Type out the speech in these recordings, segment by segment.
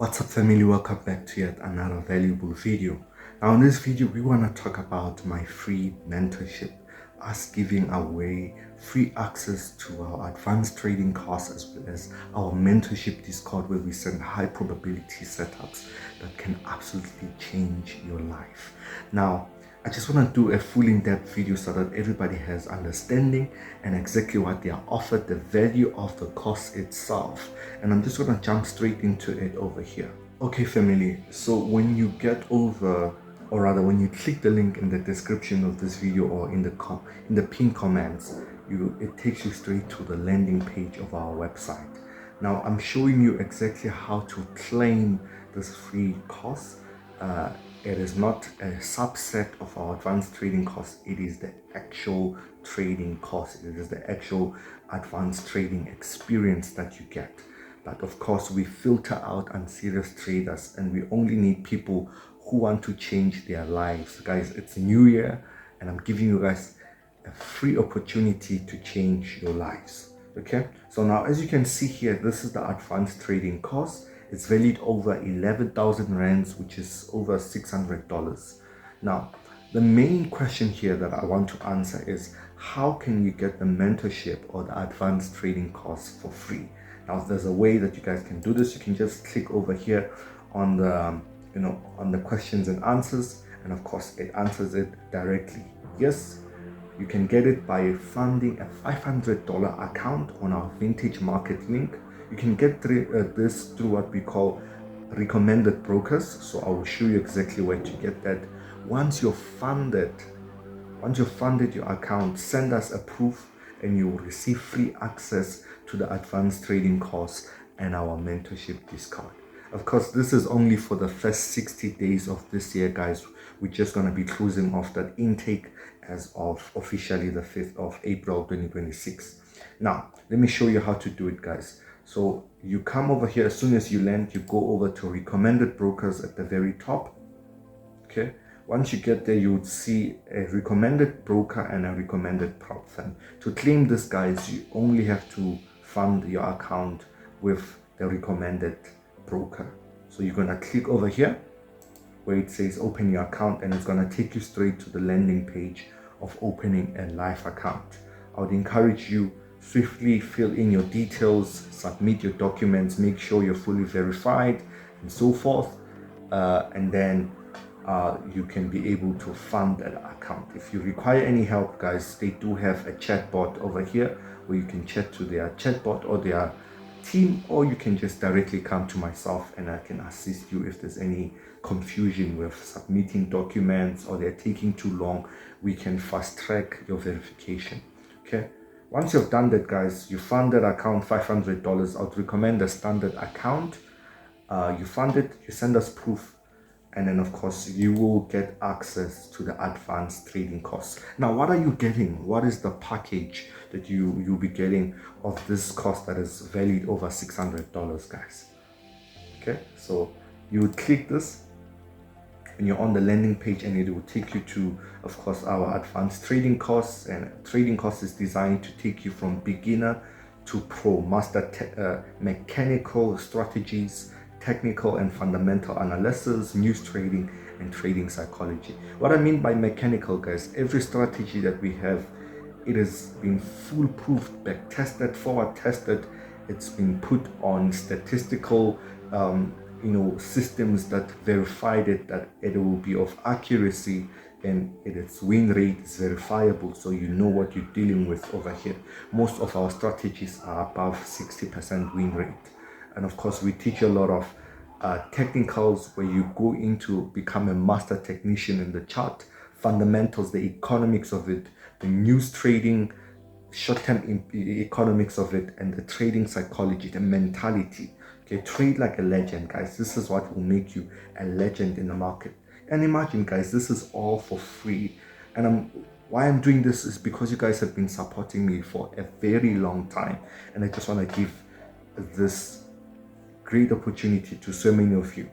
What's up family, welcome back to yet another valuable video. Now in this video we want to talk about my free mentorship, us giving away free access to our advanced trading course as well as our mentorship Discord, where we send high probability setups that can absolutely change your life. Now I just want to do a full in-depth video so that everybody has understanding and exactly what they are offered, the value of the course itself. And I'm just going to jump straight into it over here. Okay family, so when you get over, or rather when you click the link in the description of this video or in the pinned comments, it takes you straight to the landing page of our website. Now I'm showing you exactly how to claim this free course. It is not a subset of our advanced trading course. It is the actual trading course. It is the actual advanced trading experience that you get. But of course, we filter out unserious traders and we only need people who want to change their lives. Guys, it's New Year and I'm giving you guys a free opportunity to change your lives. Okay, so now as you can see here, this is the advanced trading course. It's valued over 11,000 rands, which is over $600. Now, the main question here that I want to answer is, how can you get the mentorship or the advanced trading course for free? Now, there's a way that you guys can do this. You can just click over here on the, on the questions and answers, and of course, it answers it directly. Yes, you can get it by funding a $500 account on our Vantage market link. You can get this through what we call recommended brokers. So I will show you exactly where to get that. Once you've funded your account, send us a proof and you will receive free access to the advanced trading course and our mentorship Discord. Of course, this is only for the first 60 days of this year, guys. We're just going to be closing off that intake as of officially the 5th of April 2026. Now, let me show you how to do it, guys. So you come over here, as soon as you land, you go over to recommended brokers at the very top. Okay. Once you get there, you would see a recommended broker and a recommended prop firm. To claim this, guys, you only have to fund your account with the recommended broker. So you're going to click over here where it says open your account, and it's going to take you straight to the landing page of opening a live account. I would encourage you, swiftly fill in your details, submit your documents, make sure you're fully verified and so forth, and then you can be able to fund that account. If you require any help, guys, they do have a chatbot over here where you can chat to their chatbot or their team, or you can just directly come to myself and I can assist you if there's any confusion with submitting documents or they're taking too long. We can fast track your verification. Okay, once you've done that, guys, you fund that account $500. I would recommend a standard account. You fund it, you send us proof, and then of course you will get access to the advanced trading course. Now, what are you getting? What is the package that you'll be getting of this course that is valued over $600, guys? Okay, so you would click this and you're on the landing page, and it will take you to, of course, our advanced trading course. And trading course is designed to take you from beginner to pro, master mechanical strategies, technical and fundamental analysis, news trading, and trading psychology. What I mean by mechanical, guys, every strategy that we have, it has been foolproof, back tested, forward tested. It's been put on statistical systems that verified it, that it will be of accuracy, and its win rate is verifiable, so you know what you're dealing with over here. Most of our strategies are above 60% win rate. And of course, we teach a lot of technicals where you go into become a master technician in the chart, fundamentals, the economics of it, the news trading, short-term economics of it, and the trading psychology, the mentality. Okay, trade like a legend, guys. This is what will make you a legend in the market. And imagine, guys, this is all for free. And why I'm doing this is because you guys have been supporting me for a very long time, and I just want to give this great opportunity to so many of you.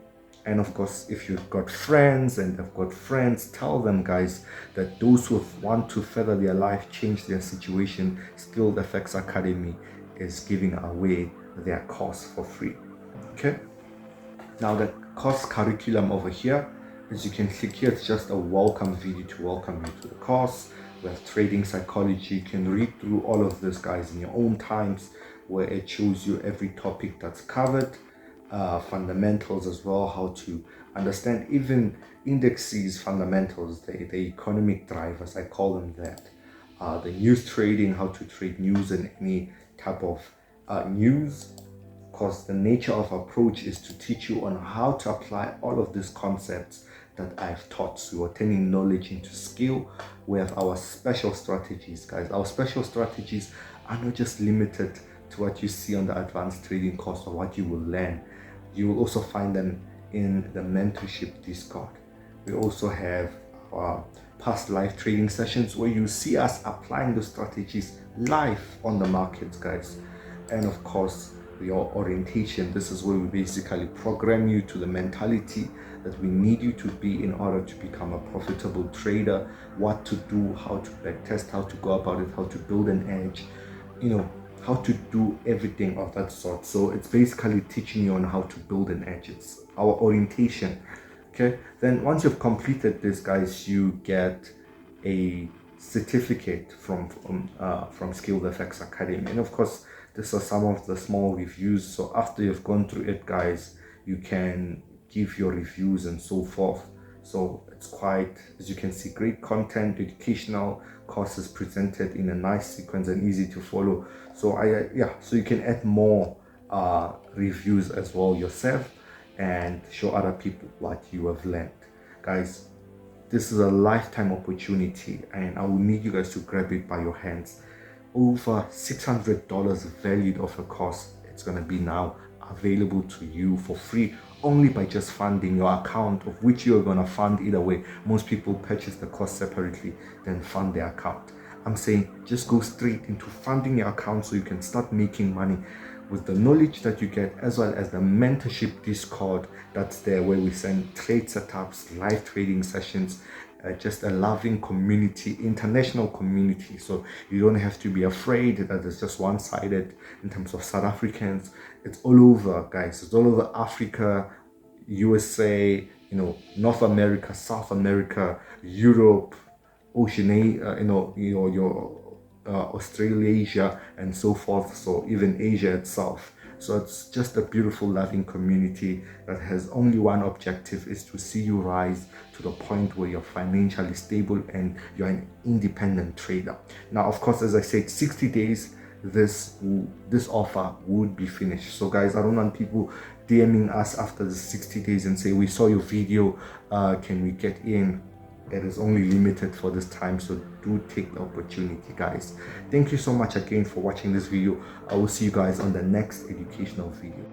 And of course, if you've got friends and they've got friends, tell them, guys, that those who want to further their life, change their situation, Skilled FX Academy is giving away their course for free. Okay, Now the course curriculum over here, as you can click here, it's just a welcome video to welcome you to the course. We have trading psychology. You can read through all of this, guys, in your own times, where it shows you every topic that's covered, fundamentals as well, how to understand even indexes fundamentals, the economic drivers, I call them that, the news trading, how to trade news and any type of news, because the nature of approach is to teach you on how to apply all of these concepts that I've taught. So we're turning knowledge into skill. We have our special strategies, guys. Our special strategies are not just limited to what you see on the advanced trading course or what you will learn. You will also find them in the mentorship Discord. We also have our past live trading sessions where you see us applying the strategies live on the markets, guys. And of course, your orientation. This is where we basically program you to the mentality that we need you to be in order to become a profitable trader, what to do, how to backtest, how to go about it, how to build an edge, how to do everything of that sort. So it's basically teaching you on how to build an edge. It's our orientation. Okay, then once you've completed this, guys, you get a certificate from Skilled FX Academy. And of course, these are some of the small reviews. So after you've gone through it, guys, you can give your reviews and so forth. So it's quite, as you can see, great content, educational courses presented in a nice sequence and easy to follow. So so you can add more reviews as well yourself and show other people what you have learned. Guys, this is a lifetime opportunity and I will need you guys to grab it by your hands. Over $600 valued of a course. It's going to be now available to you for free only by just funding your account, of which you're going to fund either way. Most people purchase the course separately, then fund their account. I'm saying just go straight into funding your account so you can start making money with the knowledge that you get, as well as the mentorship Discord that's there, where we send trade setups, live trading sessions, just a loving community, international community. So you don't have to be afraid that it's just one-sided in terms of South Africans. It's all over, guys. It's all over Africa, USA, North America, South America, Europe, Oceania, your Australasia and so forth, so even Asia itself. So it's just a beautiful, loving community that has only one objective, is to see you rise to the point where you're financially stable and you're an independent trader. Now, of course, as I said, 60 days, this offer would be finished. So guys, I don't want people DMing us after the 60 days and say, we saw your video, can we get in? It is only limited for this time, so do take the opportunity, guys. Thank you so much again for watching this video. I will see you guys on the next educational video.